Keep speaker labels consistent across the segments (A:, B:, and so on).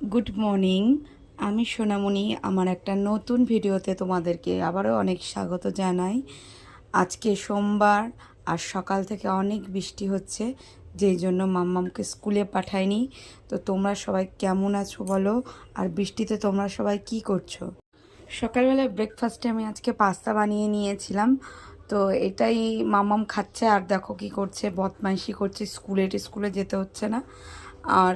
A: Good morning. আমি সোনামণি। আমার একটা নতুন ভিডিওতে তোমাদেরকে আবারও অনেক স্বাগত জানাই। আজকে সোমবার আর সকাল থেকে অনেক বৃষ্টি হচ্ছে, যেই জন্য মাম্মামকে স্কুলে পাঠাইনি। তো তোমরা সবাই কেমন আছো বলো, আর বৃষ্টিতে তোমরা সবাই কি করছো? সকালবেলায় ব্রেকফাস্টে আমি আজকে পাস্তা বানিয়ে নিয়েছিলাম। তো এটাই মাম্মাম খাচ্ছে, আর দেখো কি করছে, বদমাইশি করছে, স্কুলে যেতে হচ্ছে না। আর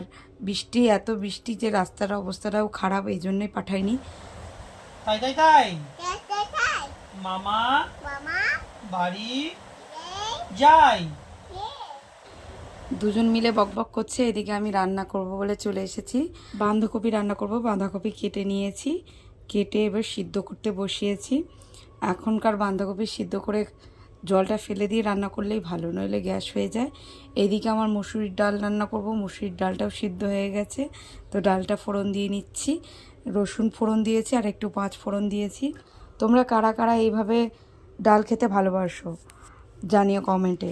A: এত বৃষ্টি যে রাস্তার অবস্থাটাও খারাপ, এই জন্যই পাঠাইনি।
B: তাই তাই তাই মামা বাড়ি যাই।
A: দুজন মিলে বকবক করছে। এদিকে আমি রান্না করব বলে চলে এসেছি। বাঁধাকপি রান্না করব। বাঁধাকপি কেটে নিয়েছি, কেটে এবার সিদ্ধ করতে বসিয়েছি। এখনকার বাঁধাকপি সিদ্ধ করে জলটা ফেলে দিয়ে রান্না করলেই ভালো, নইলে গ্যাস হয়ে যায়। এইদিকে আমার মুসুরির ডাল রান্না করব। মুসুরির ডালটাও সিদ্ধ হয়ে গেছে, তো ডালটা ফোড়ন দিয়ে নিচ্ছি। রসুন ফোড়ন দিয়েছি আর একটু পাঁচ ফোড়ন দিয়েছি। তোমরা কারা কারা এইভাবে ডাল খেতে ভালোবাসো জানিও কমেন্টে।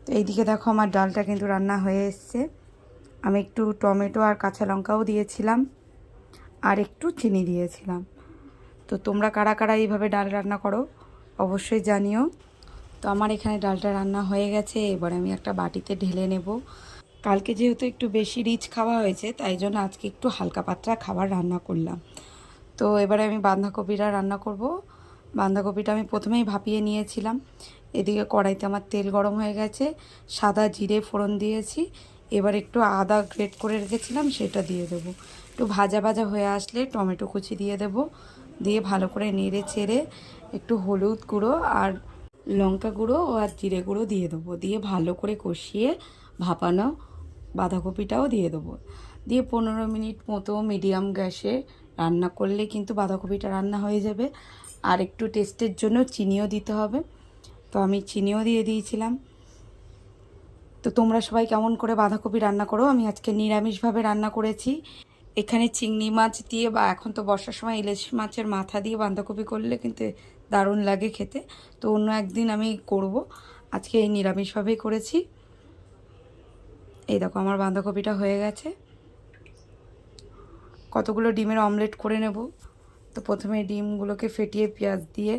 A: তো এইদিকে দেখো আমার ডালটা কিন্তু রান্না হয়ে এসছে। আমি একটু টমেটো আর কাঁচা লঙ্কাও দিয়েছিলাম, আর একটু চিনি দিয়েছিলাম। তো তোমরা কারা কারা এইভাবে ডাল রান্না করো অবশ্যই জানিও। তো আমার এখানে ডালটা রান্না হয়ে গেছে, এবার আমি একটা বাটিতে ঢেলে নেব। কালকে যেহেতু একটু বেশি রিচ খাওয়া হয়েছে, তাই জন্য আজকে একটু হালকা পাতলা খাবার রান্না করলাম। তো এবারে আমি বাঁধাকপিটা রান্না করব। বাঁধাকপিটা আমি প্রথমেই ভাপিয়ে নিয়েছিলাম। এদিকে কড়াইতে আমার তেল গরম হয়ে গেছে, সাদা জিরে ফোড়ন দিয়েছি। এবার একটু আদা গ্রেট করে রেখেছিলাম, সেটা দিয়ে দেবো। একটু ভাজা ভাজা হয়ে আসলে টমেটো কুচি দিয়ে দেব। দিয়ে ভালো করে নেড়ে চেড়ে একটু হলুদ গুঁড়ো আর লঙ্কা গুঁড়ো আর জিরে গুঁড়ো দিয়ে দেবো। দিয়ে ভালো করে কষিয়ে ভাপানো বাঁধাকপিটাও দিয়ে দেবো। দিয়ে 15 মিনিট মতো মিডিয়াম গ্যাসে রান্না করলে কিন্তু বাঁধাকপিটা রান্না হয়ে যাবে। আর একটু টেস্টের জন্য চিনিও দিতে হবে, তো আমি চিনিও দিয়ে দিয়েছিলাম। তো তোমরা সবাই কেমন করে বাঁধাকপি রান্না করো? আমি আজকে নিরামিষভাবে রান্না করেছি। এখানে চিংড়ি মাছ দিয়ে, বা এখন তো বর্ষার সময় ইলিশ মাছের মাথা দিয়ে বাঁধাকপি করলে কিন্তু দারুণ লাগে খেতে। তো অন্য একদিন আমি করব, আজকে এই নিরামিষভাবেই করেছি। এই দেখো আমার বাঁধাকপিটা হয়ে গেছে। কতগুলো ডিমের অমলেট করে নেব। তো প্রথমে ডিমগুলোকে ফেটিয়ে পেঁয়াজ দিয়ে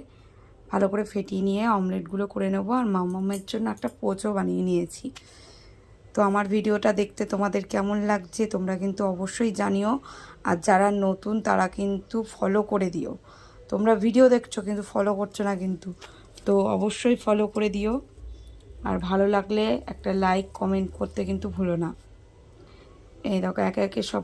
A: ভালো করে ফেটিয়ে নিয়ে অমলেটগুলো করে নেব। আর মামামের জন্য একটা পোচও বানিয়ে নিয়েছি। তো আমার ভিডিওটা দেখতে তোমাদের কেমন লাগছে তোমরা কিন্তু অবশ্যই জানিও। আর যারা নতুন তারা কিন্তু ফলো করে দিও। তোমরা ভিডিও দেখছো কিন্তু ফলো করছো না কিন্তু, তো অবশ্যই ফলো করে দিও। আর ভালো লাগলে একটা লাইক কমেন্ট করতে কিন্তু ভুলো না। এই দেখো একে একে সব